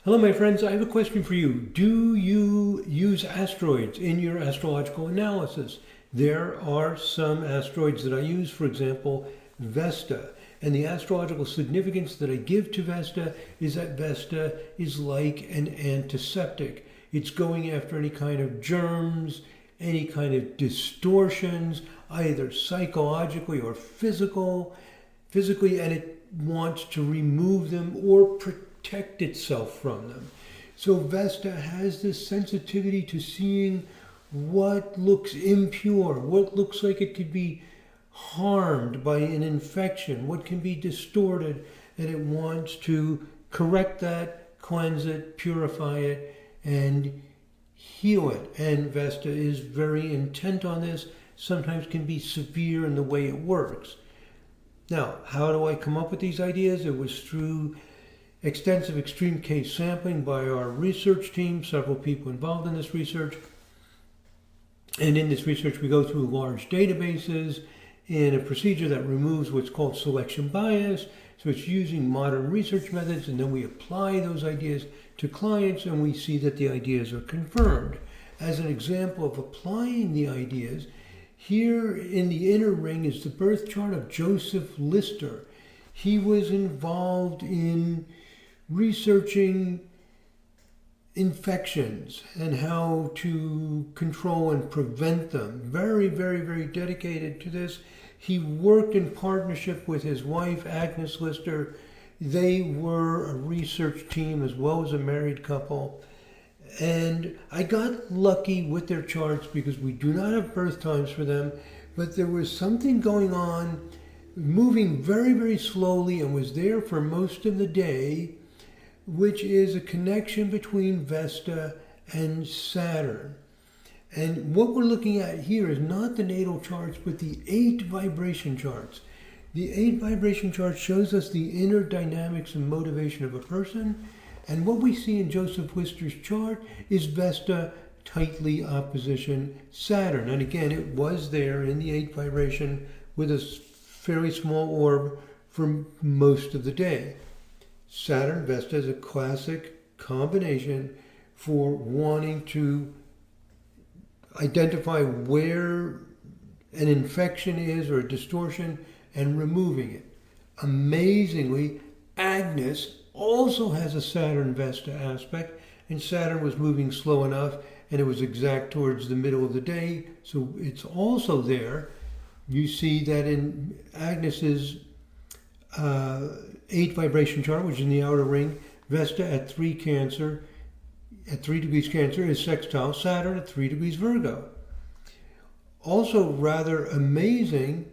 Hello, my friends. I have a question for you. Do you use asteroids in your astrological analysis? There are some asteroids that I use, for example, Vesta. And the astrological significance that I give to Vesta is that Vesta is like an antiseptic. It's going after any kind of germs, any kind of distortions, either psychologically or physically, and it wants to remove them or protect itself from them. So Vesta has this sensitivity to seeing what looks impure, what looks like it could be harmed by an infection, what can be distorted, and it wants to correct that, cleanse it, purify it, and heal it. And Vesta is very intent on this, sometimes can be severe in the way it works. Now, how do I come up with these ideas? It was through extensive extreme case sampling by our research team, several people involved in this research. And in this research, we go through large databases in a procedure that removes what's called selection bias. So it's using modern research methods, and then we apply those ideas to clients, and we see that the ideas are confirmed. As an example of applying the ideas, here in the inner ring is the birth chart of Joseph Lister. He was involved in researching infections and how to control and prevent them. Very, very, very dedicated to this. He worked in partnership with his wife, Agnes Lister. They were a research team as well as a married couple. And I got lucky with their charts because we do not have birth times for them, but there was something going on, moving very, very slowly, and was there for most of the day, which is a connection between Vesta and Saturn. And what we're looking at here is not the natal charts, but the 8 vibration charts. The 8 vibration chart shows us the inner dynamics and motivation of a person. And what we see in Joseph Lister's chart is Vesta tightly opposition Saturn. And again, it was there in the 8 vibration with a fairly small orb for most of the day. Saturn Vesta is a classic combination for wanting to identify where an infection is or a distortion and removing it. Amazingly, Agnes also has a Saturn Vesta aspect, and Saturn was moving slow enough and it was exact towards the middle of the day, so it's also there. You see that in Agnes's 8 vibration chart, which is in the outer ring, Vesta at 3 Cancer, at 3 degrees Cancer, is sextile Saturn at 3 degrees Virgo. Also rather amazing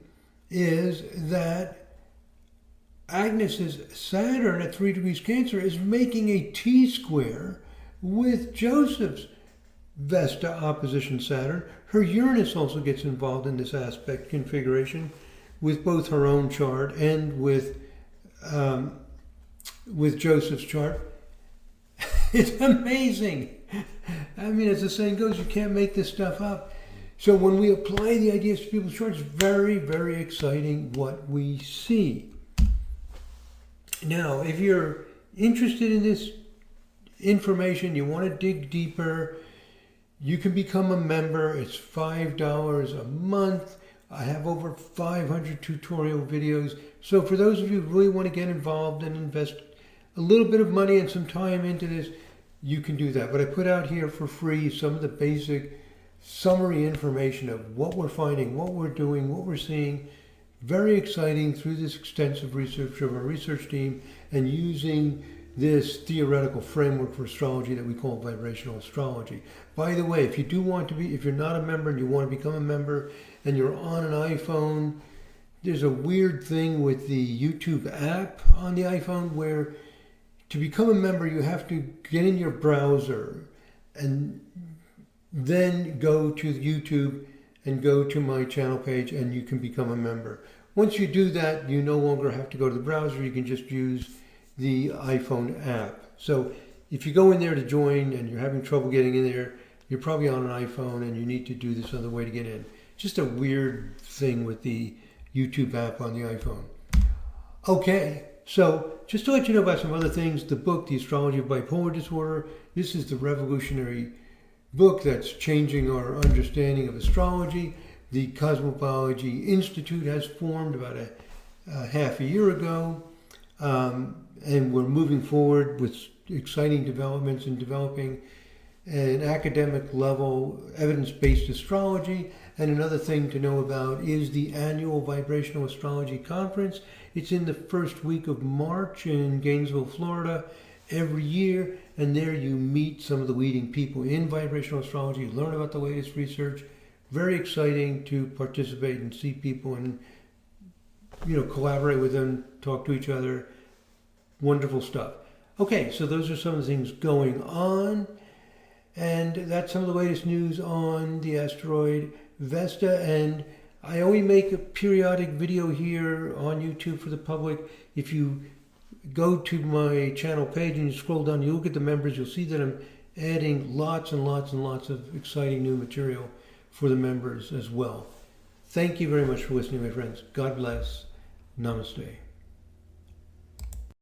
is that Agnes's Saturn at 3 degrees Cancer is making a T-square with Joseph's Vesta opposition Saturn. Her Uranus also gets involved in this aspect configuration with both her own chart and with Joseph's chart. It's amazing. I mean, as the saying goes, you can't make this stuff up. So when we apply the ideas to people's charts, very, very exciting what we see. Now, if you're interested in this information, you want to dig deeper, you can become a member. It's $5 a month. I have over 500 tutorial videos. So for those of you who really want to get involved and invest a little bit of money and some time into this, you can do that. But I put out here for free some of the basic summary information of what we're finding, what we're doing, what we're seeing. Very exciting through this extensive research of our research team and using this theoretical framework for astrology that we call vibrational astrology. By the way, if you do want to be, if you're not a member and you want to become a member and you're on an iPhone, there's a weird thing with the YouTube app on the iPhone where to become a member, you have to get in your browser and then go to YouTube and go to my channel page and you can become a member. Once you do that, you no longer have to go to the browser. You can just use the iPhone app. So if you go in there to join and you're having trouble getting in there, you're probably on an iPhone and you need to do this other way to get in. Just a weird thing with the YouTube app on the iPhone. Okay, so just to let you know about some other things, the book, The Astrology of Bipolar Disorder, this is the revolutionary book that's changing our understanding of astrology. The Cosmopology Institute has formed about a half a year ago, and we're moving forward with exciting developments in developing an academic level evidence-based astrology. And another thing to know about is the annual Vibrational Astrology Conference. It's in the first week of March in Gainesville, Florida, every year. And there you meet some of the leading people in vibrational astrology, learn about the latest research. Very exciting to participate and see people and, collaborate with them, talk to each other. Wonderful stuff. Okay, so those are some of the things going on. And that's some of the latest news on the asteroid Vesta. And I only make a periodic video here on YouTube for the public. If you go to my channel page and you scroll down, you look at the members, you'll see that I'm adding lots and lots and lots of exciting new material for the members as well. Thank you very much for listening, my friends. God bless. Namaste.